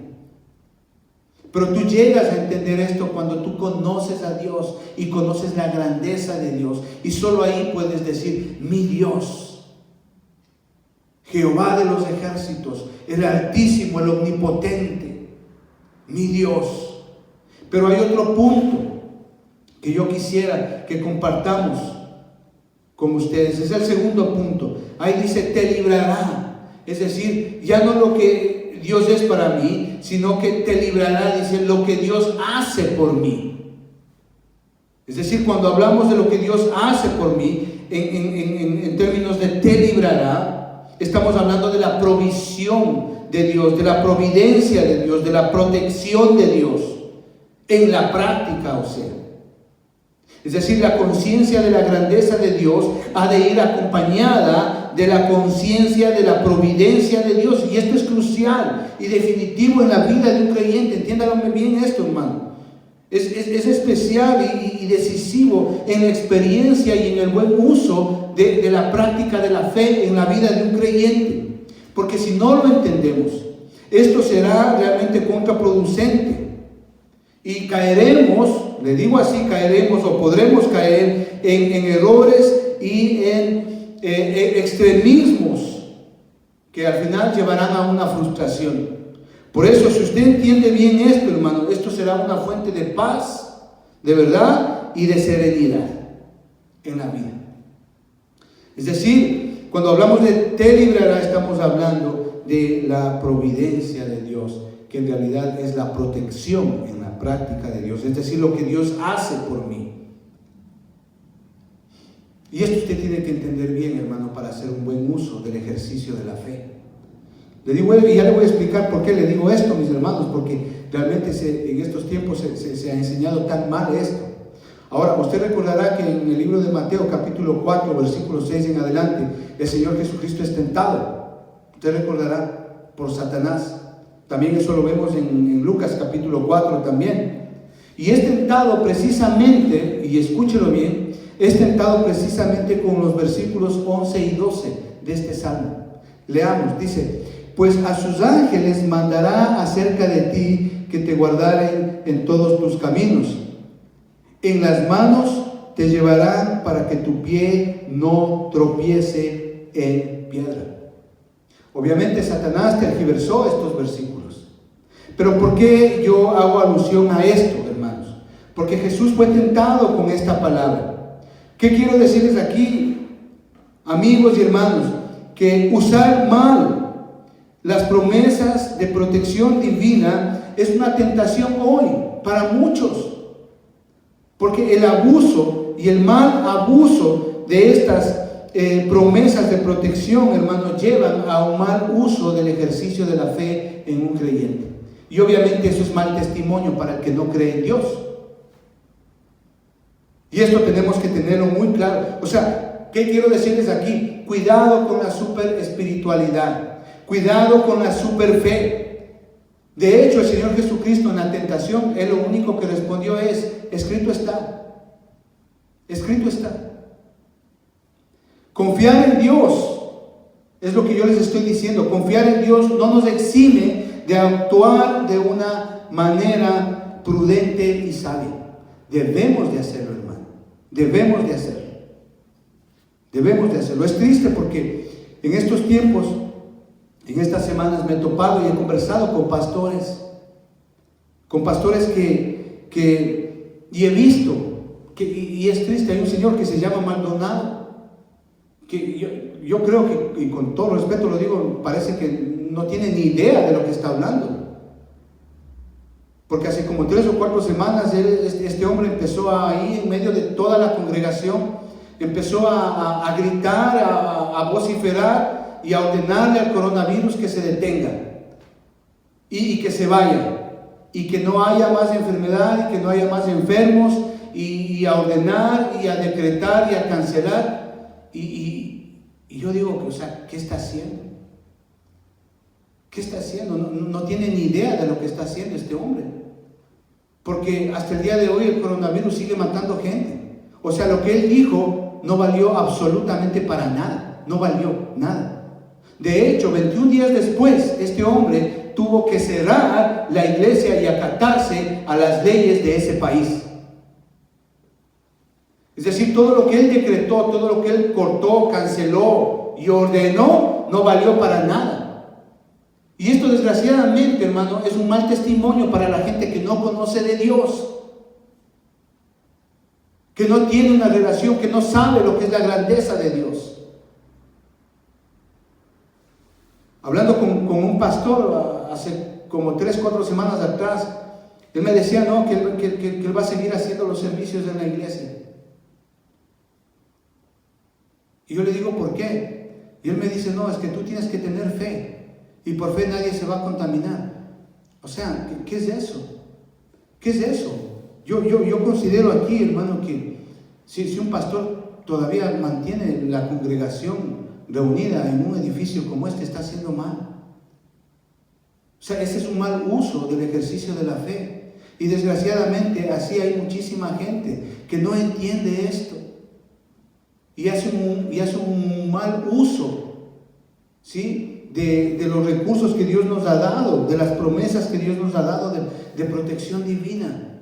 Pero tú llegas a entender esto cuando tú conoces a Dios y conoces la grandeza de Dios. Y solo ahí puedes decir, mi Dios, Jehová de los ejércitos, el Altísimo, el Omnipotente, mi Dios. Pero hay otro punto que yo quisiera que compartamos con ustedes. Es el segundo punto. Ahí dice, te librará. Es decir, ya no lo que Dios es para mí, sino que te librará, dice, lo que Dios hace por mí. Es decir, cuando hablamos de lo que Dios hace por mí, en términos de te librará, estamos hablando de la provisión de Dios, de la providencia de Dios, de la protección de Dios. En la práctica, o sea. Es decir, la conciencia de la grandeza de Dios ha de ir acompañada de la conciencia de la providencia de Dios. Y esto es crucial y definitivo en la vida de un creyente. Entiéndalo bien esto, hermano. Es especial y decisivo en la experiencia y en el buen uso de la práctica de la fe en la vida de un creyente. Porque si no lo entendemos, esto será realmente contraproducente. Y caeremos, le digo así, caeremos o podremos caer en errores y en extremismos que al final llevarán a una frustración. Por eso, si usted entiende bien esto, hermano, esto será una fuente de paz, de verdad y de serenidad en la vida. Es decir, cuando hablamos de te librará, estamos hablando de la providencia de Dios, que en realidad es la protección en la práctica de Dios, es decir, lo que Dios hace por mí. Y esto usted tiene que entender bien, hermano, para hacer un buen uso del ejercicio de la fe. Le digo, y ya le voy a explicar por qué le digo esto, mis hermanos, porque realmente en estos tiempos se ha enseñado tan mal esto. Ahora, usted recordará que en el libro de Mateo, capítulo 4, versículo 6 en adelante, el Señor Jesucristo es tentado. Usted recordará por Satanás. También eso lo vemos en Lucas, capítulo 4 también. Y es tentado precisamente, y escúchelo bien, es tentado precisamente con los versículos 11 y 12 de este salmo. Leamos, dice: pues a sus ángeles mandará acerca de ti que te guardaren en todos tus caminos. En las manos te llevarán para que tu pie no tropiece en piedra. Obviamente Satanás tergiversó estos versículos. Pero ¿por qué yo hago alusión a esto, hermanos? Porque Jesús fue tentado con esta palabra. ¿Qué quiero decirles aquí, amigos y hermanos? Que usar mal las promesas de protección divina es una tentación hoy para muchos. Porque el abuso y el mal abuso de estas promesas de protección, hermanos, llevan a un mal uso del ejercicio de la fe en un creyente. Y obviamente eso es mal testimonio para el que no cree en Dios. Y esto tenemos que tenerlo muy claro. O sea, ¿qué quiero decirles aquí? Cuidado con la super espiritualidad. Cuidado con la super fe. De hecho, el Señor Jesucristo en la tentación, Él lo único que respondió es: escrito está. Escrito está. Confiar en Dios es lo que yo les estoy diciendo. Confiar en Dios no nos exime de actuar de una manera prudente y sabia. Debemos de hacerlo, hermano. Debemos de hacerlo. Debemos de hacerlo. Es triste porque en estos tiempos, en estas semanas me he topado y he conversado con pastores y he visto y es triste. Hay un señor que se llama Maldonado, que yo creo que, y con todo respeto lo digo, parece que no tiene ni idea de lo que está hablando. Porque hace como 3 o 4 semanas este hombre empezó ahí en medio de toda la congregación, empezó a gritar, a vociferar y a ordenarle al coronavirus que se detenga y que se vaya, y que no haya más enfermedad y que no haya más enfermos, y a ordenar y a decretar y a cancelar. Y yo digo, o sea, ¿qué está haciendo? ¿Qué está haciendo? No tiene ni idea de lo que está haciendo este hombre. Porque hasta el día de hoy el coronavirus sigue matando gente. O sea, lo que él dijo no valió absolutamente para nada. No valió nada. De hecho, 21 días después, este hombre tuvo que cerrar la iglesia y acatarse a las leyes de ese país. Es decir, todo lo que él decretó, todo lo que él cortó, canceló y ordenó, no valió para nada. Y esto, desgraciadamente, hermano, es un mal testimonio para la gente que no conoce de Dios, que no tiene una relación, que no sabe lo que es la grandeza de Dios. Hablando con un pastor hace como 3 o 4 semanas atrás, él me decía, no, que él va a seguir haciendo los servicios en la iglesia. Y yo le digo, ¿por qué? Y él me dice, no, es que tú tienes que tener fe. Y por fe nadie se va a contaminar. O sea, ¿qué es eso? ¿Qué es eso? Yo considero aquí, hermano, que si un pastor todavía mantiene la congregación reunida en un edificio como este, está haciendo mal. O sea, ese es un mal uso del ejercicio de la fe. Y desgraciadamente así hay muchísima gente que no entiende esto. Y hace un mal uso, ¿sí?, de los recursos que Dios nos ha dado, de las promesas que Dios nos ha dado de protección divina,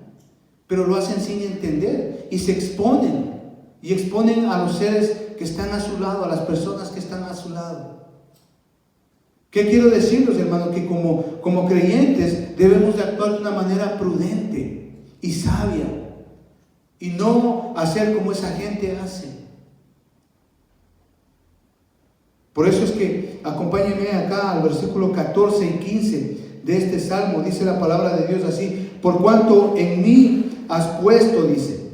pero lo hacen sin entender y se exponen, y exponen a los seres que están a su lado, a las personas que están a su lado. ¿Qué quiero decirles, hermano? Que como creyentes debemos de actuar de una manera prudente y sabia, y no hacer como esa gente hace. Por eso es que acompáñenme acá al versículo 14 y 15 de este salmo. Dice la palabra de Dios así: por cuanto en mí has puesto, dice,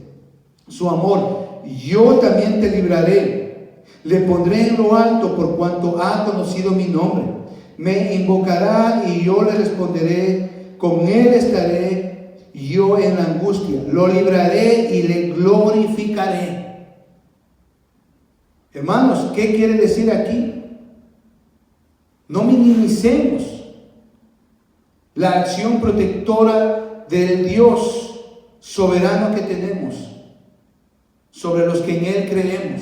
su amor, yo también te libraré, le pondré en lo alto por cuanto ha conocido mi nombre. Me invocará y yo le responderé, con él estaré yo en la angustia, lo libraré y le glorificaré. Hermanos, ¿qué quiere decir aquí? No minimicemos la acción protectora del Dios soberano que tenemos sobre los que en Él creemos,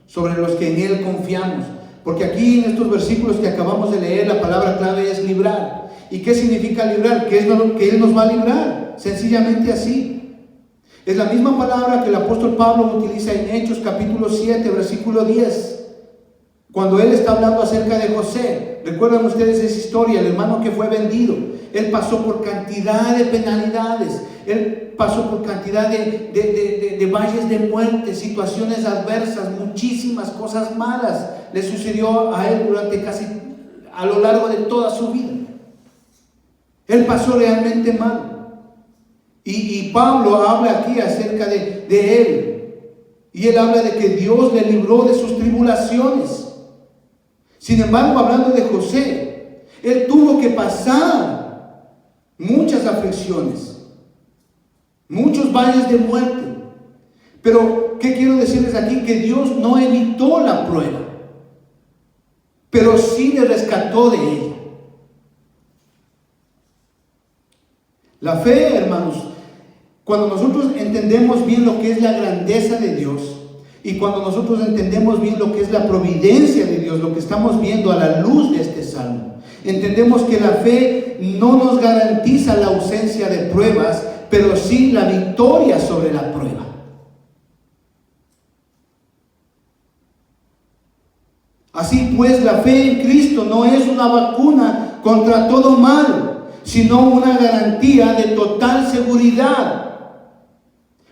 sobre los que en Él confiamos. Porque aquí en estos versículos que acabamos de leer, la palabra clave es librar. ¿Y qué significa librar? Que Él nos va a librar, sencillamente así. Es la misma palabra que el apóstol Pablo utiliza en Hechos capítulo 7, versículo 10. Cuando él está hablando acerca de José. Recuerdan ustedes esa historia, el hermano que fue vendido. Él pasó por cantidad de penalidades. Él pasó por cantidad de valles de muerte, situaciones adversas, muchísimas cosas malas le sucedió a él durante casi a lo largo de toda su vida. Él pasó realmente mal. Y Pablo habla aquí acerca de él. Y él habla de que Dios le libró de sus tribulaciones. Sin embargo, hablando de José, él tuvo que pasar muchas aflicciones, muchos valles de muerte. Pero, ¿qué quiero decirles aquí? Que Dios no evitó la prueba, pero sí le rescató de ella. La fe, hermanos, cuando nosotros entendemos bien lo que es la grandeza de Dios, y cuando nosotros entendemos bien lo que es la providencia de Dios, lo que estamos viendo a la luz de este salmo, entendemos que la fe no nos garantiza la ausencia de pruebas, pero sí la victoria sobre la prueba. Así pues, la fe en Cristo no es una vacuna contra todo mal, sino una garantía de total seguridad.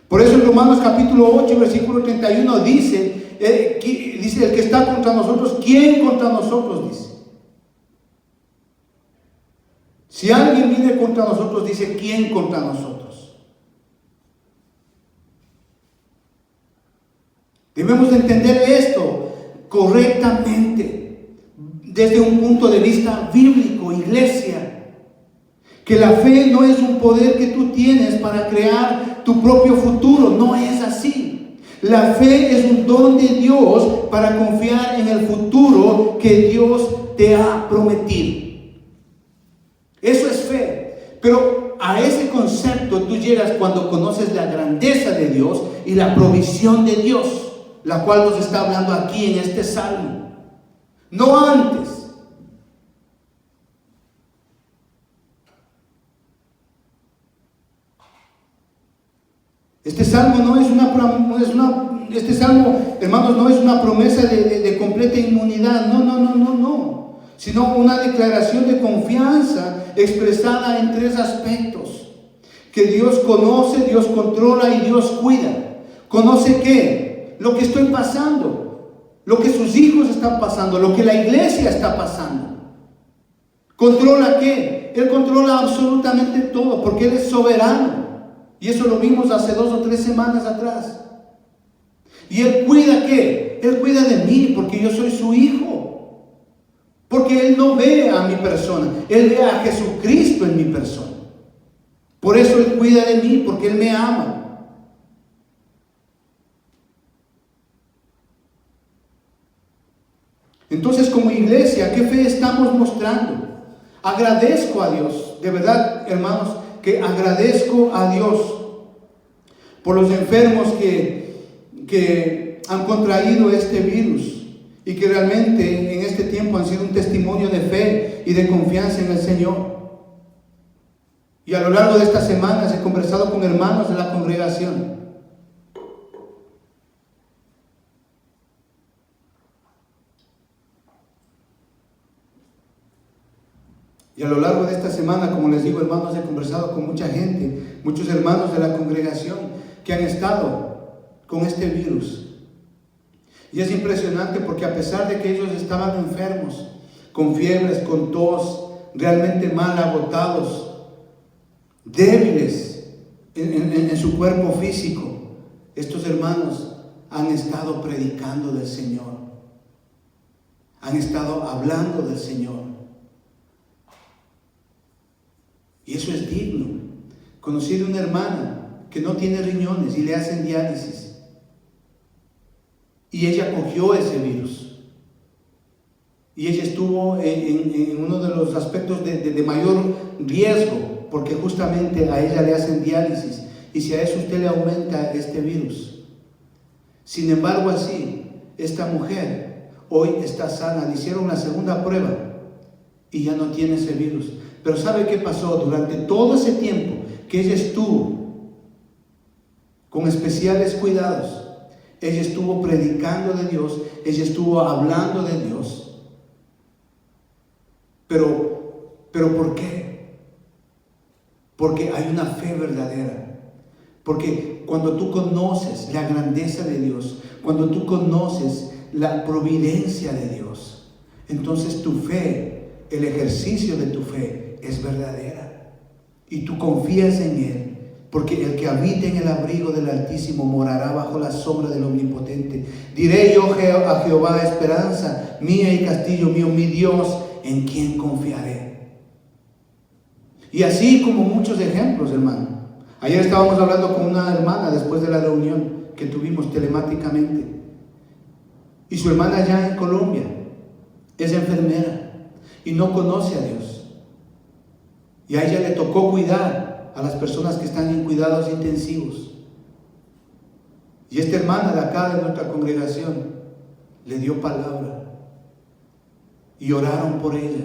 Por eso en Romanos capítulo 8, versículo 31 dice, el que está contra nosotros, ¿quién contra nosotros? Dice. Si alguien viene contra nosotros, dice, ¿quién contra nosotros? Debemos de entender esto correctamente, desde un punto de vista bíblico, iglesia. Que la fe no es un poder que tú tienes para crear tu propio futuro, no es así. La fe es un don de Dios para confiar en el futuro que Dios te ha prometido. Eso es fe. Pero a ese concepto tú llegas cuando conoces la grandeza de Dios y la provisión de Dios, la cual nos está hablando aquí en este salmo. No antes. Este salmo no es este salmo, hermanos, no es una promesa de completa inmunidad, no, sino una declaración de confianza expresada en tres aspectos: que Dios conoce, Dios controla y Dios cuida. ¿Conoce qué? Lo que estoy pasando, lo que sus hijos están pasando, lo que la iglesia está pasando. ¿Controla qué? Él controla absolutamente todo, porque Él es soberano. Y eso lo vimos hace 2 o 3 semanas atrás. ¿Y Él cuida qué? Él cuida de mí porque yo soy su hijo. Porque Él no ve a mi persona, Él ve a Jesucristo en mi persona. Por eso Él cuida de mí, porque Él me ama. Entonces, como iglesia, ¿qué fe estamos mostrando? Agradezco a Dios, de verdad, hermanos, que agradezco a Dios por los enfermos que han contraído este virus y que realmente en este tiempo han sido un testimonio de fe y de confianza en el Señor. Y a lo largo de estas semanas he conversado con hermanos de la congregación. Y a lo largo de esta semana, como les digo, hermanos, he conversado con mucha gente, muchos hermanos de la congregación que han estado con este virus. Y es impresionante porque a pesar de que ellos estaban enfermos, con fiebres, con tos, realmente mal, agotados, débiles en su cuerpo físico, estos hermanos han estado predicando del Señor, han estado hablando del Señor. Y eso es digno. Conocí de una hermana que no tiene riñones y le hacen diálisis, y ella cogió ese virus, y ella estuvo en uno de los aspectos de mayor riesgo, porque justamente a ella le hacen diálisis, y si a eso usted le aumenta este virus. Sin embargo, así, esta mujer hoy está sana, le hicieron la segunda prueba y ya no tiene ese virus. Pero ¿sabe qué pasó? Durante todo ese tiempo que ella estuvo con especiales cuidados, ella estuvo predicando de Dios, ella estuvo hablando de Dios. Pero ¿por qué? Porque hay una fe verdadera. Porque cuando tú conoces la grandeza de Dios, cuando tú conoces la providencia de Dios, entonces tu fe, el ejercicio de tu fe es verdadera. Y tú confías en Él, porque el que habita en el abrigo del Altísimo morará bajo la sombra del Omnipotente. Diré yo a Jehová, esperanza mía y castillo mío, mi Dios, en quien confiaré. Y así como muchos ejemplos, hermano. Ayer estábamos hablando con una hermana después de la reunión que tuvimos telemáticamente. Y su hermana allá en Colombia es enfermera y no conoce a Dios. Y a ella le tocó cuidar a las personas que están en cuidados intensivos. Y esta hermana de acá de nuestra congregación le dio palabra y oraron por ella.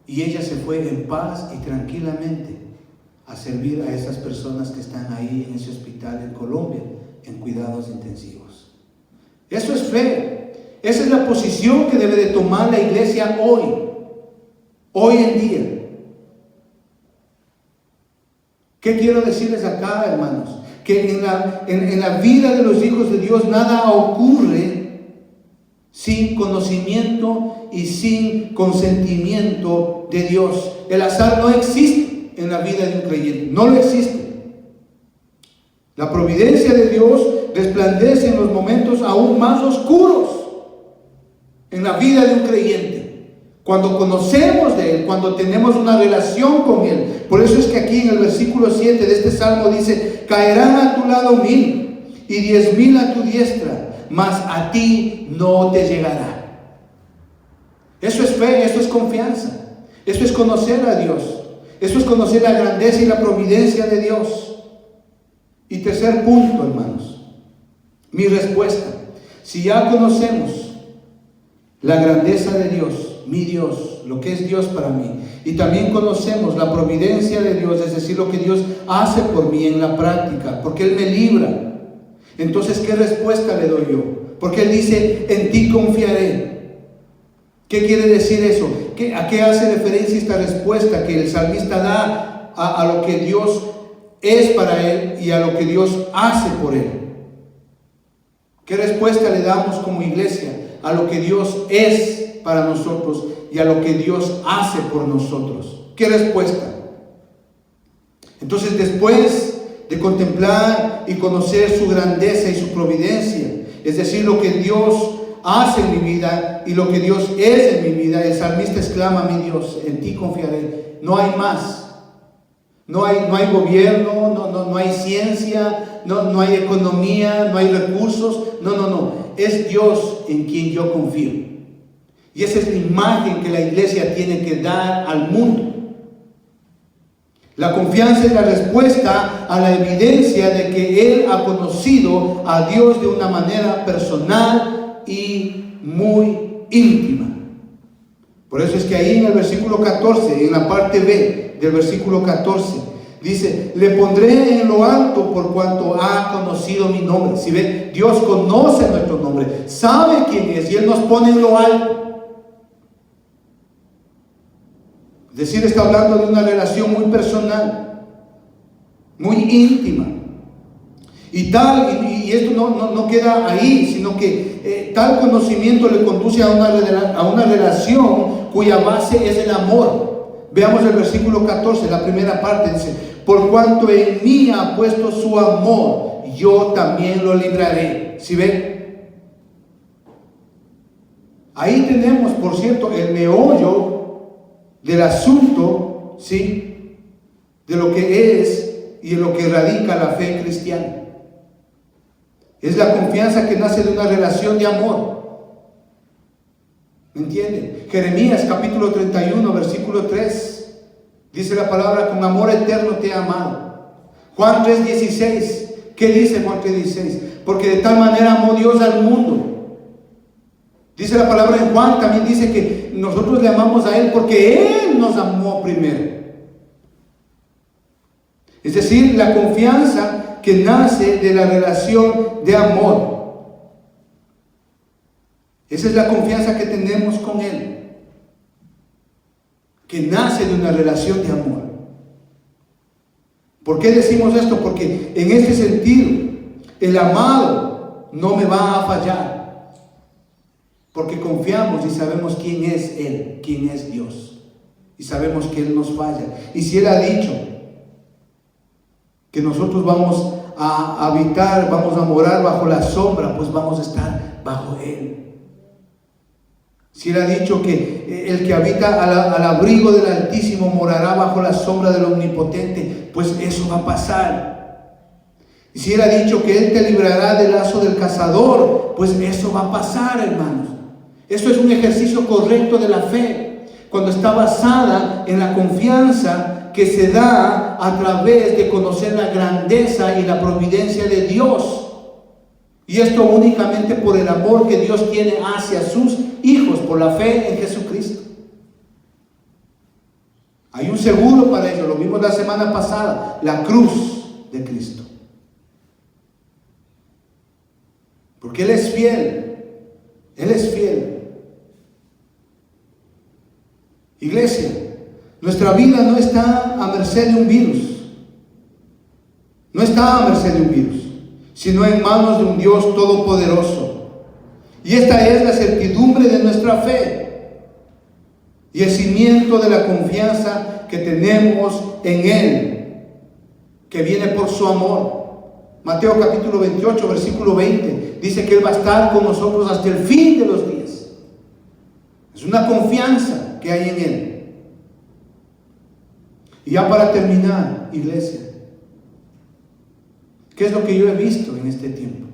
Y ella se fue en paz y tranquilamente a servir a esas personas que están ahí en ese hospital en Colombia en cuidados intensivos. Eso es fe. Esa es la posición que debe de tomar la iglesia hoy en día. ¿Qué quiero decirles acá, hermanos? Que en la vida de los hijos de Dios nada ocurre sin conocimiento y sin consentimiento de Dios. El azar no existe en la vida de un creyente, no lo existe. La providencia de Dios resplandece en los momentos aún más oscuros en la vida de un creyente. Cuando conocemos de Él, cuando tenemos una relación con Él. Por eso es que aquí en el versículo 7 de este salmo dice: caerán a tu lado 1000 y 10,000 a tu diestra, mas a ti no te llegará. Eso es fe, eso es confianza, eso es conocer a Dios, eso es conocer la grandeza y la providencia de Dios. Y tercer punto, hermanos, mi respuesta: si ya conocemos la grandeza de Dios, mi Dios, lo que es Dios para mí, y también conocemos la providencia de Dios, es decir, lo que Dios hace por mí en la práctica, porque Él me libra, entonces ¿qué respuesta le doy yo? Porque Él dice: en ti confiaré. ¿Qué quiere decir eso? ¿A qué hace referencia esta respuesta que el salmista da a lo que Dios es para él y a lo que Dios hace por él? ¿Qué respuesta le damos como iglesia a lo que Dios es para nosotros y a lo que Dios hace por nosotros? ¿Qué respuesta? Entonces, después de contemplar y conocer su grandeza y su providencia, es decir, lo que Dios hace en mi vida y lo que Dios es en mi vida, el salmista exclama: mi Dios, en ti confiaré. No hay más. No hay gobierno, no hay ciencia, no hay economía, no hay recursos. No. Es Dios en quien yo confío. Y esa es la imagen que la iglesia tiene que dar al mundo. La confianza es la respuesta a la evidencia de que Él ha conocido a Dios de una manera personal, y muy íntima. Por eso es que ahí en el versículo 14, en la parte B del versículo 14, dice: le pondré en lo alto por cuanto ha conocido mi nombre. Si ve, Dios conoce nuestro nombre, sabe quién es, y Él nos pone en lo alto. Es decir, está hablando de una relación muy personal, muy íntima. Y esto no queda ahí, sino que tal conocimiento le conduce a una relación cuya base es el amor. Veamos el versículo 14, la primera parte, dice: por cuanto en mí ha puesto su amor, yo también lo libraré. ¿Sí ven? Ahí tenemos, por cierto, el meollo del asunto, ¿sí?, de lo que es y en lo que radica la fe cristiana. Es la confianza que nace de una relación de amor. ¿Me entienden? Jeremías capítulo 31, versículo 3. Dice la palabra: con amor eterno te he amado. Juan 3:16. ¿Qué dice Juan 3:16? Porque de tal manera amó Dios al mundo. Dice la palabra en Juan, también dice que nosotros le amamos a Él porque Él nos amó primero. Es decir, la confianza que nace de la relación de amor. Esa es la confianza que tenemos con Él, que nace de una relación de amor. ¿Por qué decimos esto? Porque en este sentido, el amado no me va a fallar, porque confiamos y sabemos quién es Él, quién es Dios, y sabemos que Él nos falla. Y si Él ha dicho que nosotros vamos a habitar, vamos a morar bajo la sombra, pues vamos a estar bajo Él. Si Él ha dicho que el que habita al abrigo del Altísimo morará bajo la sombra del Omnipotente, pues eso va a pasar. Y si Él ha dicho que Él te librará del lazo del cazador, pues eso va a pasar, hermanos. Esto es un ejercicio correcto de la fe, cuando está basada en la confianza que se da a través de conocer la grandeza y la providencia de Dios. Y esto únicamente por el amor que Dios tiene hacia sus hijos, por la fe en Jesucristo. Hay un seguro para ello, lo vimos la semana pasada: la cruz de Cristo. Porque Él es fiel, Él es fiel. Iglesia, nuestra vida no está a merced de un virus, no está a merced de un virus, sino en manos de un Dios todopoderoso. Y esta es la certidumbre de nuestra fe y el cimiento de la confianza que tenemos en Él, que viene por su amor. Mateo capítulo 28, versículo 20, dice que Él va a estar con nosotros hasta el fin de los días. Es una confianza que hay en Él. Y ya para terminar, iglesia, ¿qué es lo que yo he visto en este tiempo?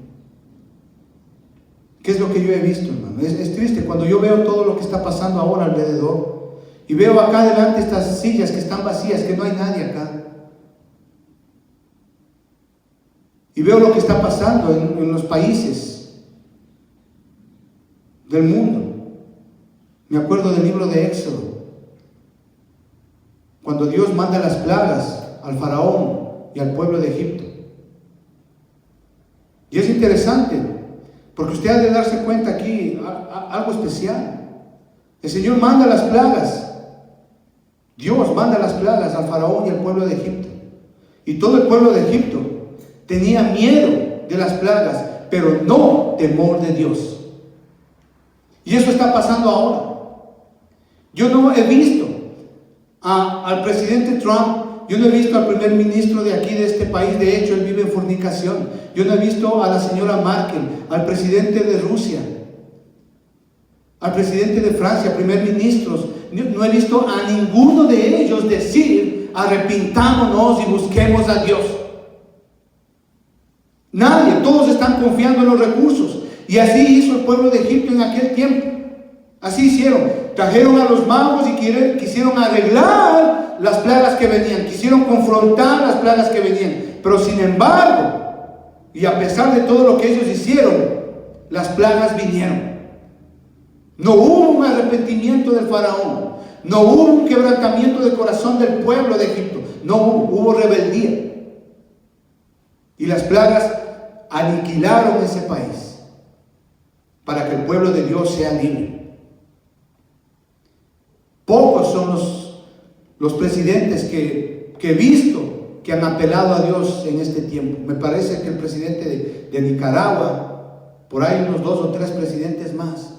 ¿Qué es lo que yo he visto, hermano? Es triste cuando yo veo todo lo que está pasando ahora alrededor y veo acá adelante estas sillas que están vacías, que no hay nadie acá. Y veo lo que está pasando en los países del mundo. Me acuerdo del libro de Éxodo, cuando Dios manda las plagas al faraón y al pueblo de Egipto. Y es interesante, porque usted ha de darse cuenta aquí algo especial. El Señor manda las plagas, Dios manda las plagas al faraón y al pueblo de Egipto. Y todo el pueblo de Egipto tenía miedo de las plagas, pero no temor de Dios. Y eso está pasando ahora. Yo no he visto al presidente Trump, yo no he visto al primer ministro de aquí, de este país. De hecho, él vive en fornicación. Yo no he visto a la señora Merkel, al presidente de Rusia, al presidente de Francia, primer ministros. No he visto a ninguno de ellos decir: arrepintámonos y busquemos a Dios. Nadie, todos están confiando en los recursos. Y así hizo el pueblo de Egipto en aquel tiempo. Así hicieron. Trajeron a los magos y quisieron arreglar las plagas que venían, quisieron confrontar las plagas que venían. Pero sin embargo, y a pesar de todo lo que ellos hicieron, las plagas vinieron. No hubo un arrepentimiento del faraón. No hubo un quebrantamiento de corazón del pueblo de Egipto. No hubo rebeldía. Y las plagas aniquilaron ese país para que el pueblo de Dios sea libre. Pocos son los presidentes que he visto que han apelado a Dios en este tiempo. Me parece que el presidente de Nicaragua, por ahí unos 2 o 3 presidentes más,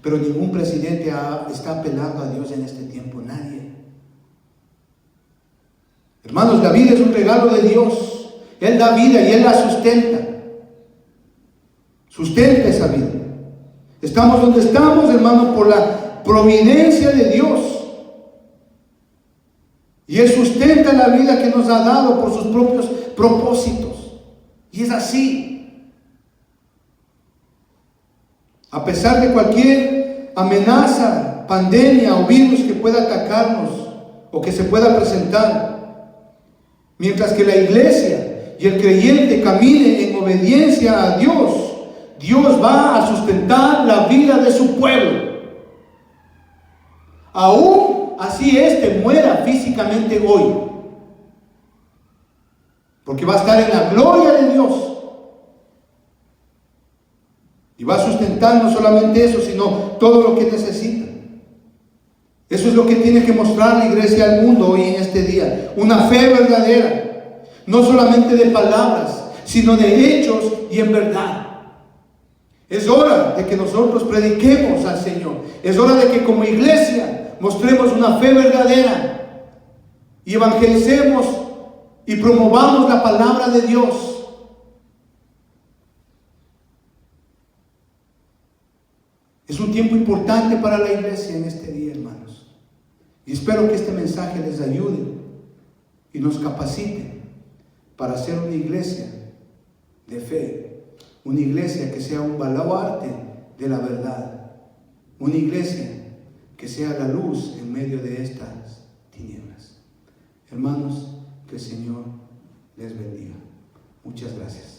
pero ningún presidente está apelando a Dios en este tiempo, nadie. Hermanos, la vida es un regalo de Dios. Él da vida y Él la sustenta. Sustenta esa vida. Estamos donde estamos, hermanos, por la providencia de Dios. Y Él sustenta la vida que nos ha dado por sus propios propósitos. Y es así. A pesar de cualquier amenaza, pandemia o virus que pueda atacarnos o que se pueda presentar, mientras que la iglesia y el creyente camine en obediencia a Dios, Dios va a sustentar la vida de su pueblo. Aún así muera físicamente hoy, porque va a estar en la gloria de Dios. Y va a sustentar no solamente eso, sino todo lo que necesita. Eso es lo que tiene que mostrar la iglesia al mundo hoy en este día. Una fe verdadera. No solamente de palabras, sino de hechos y en verdad. Es hora de que nosotros prediquemos al Señor. Es hora de que como iglesia mostremos una fe verdadera. Y evangelicemos y promovamos la palabra de Dios. Es un tiempo importante para la iglesia en este día, hermanos. Y espero que este mensaje les ayude y nos capacite para ser una iglesia de fe. Una iglesia que sea un baluarte de la verdad. Una iglesia que sea la luz en medio de estas tinieblas. Hermanos, que el Señor les bendiga. Muchas gracias.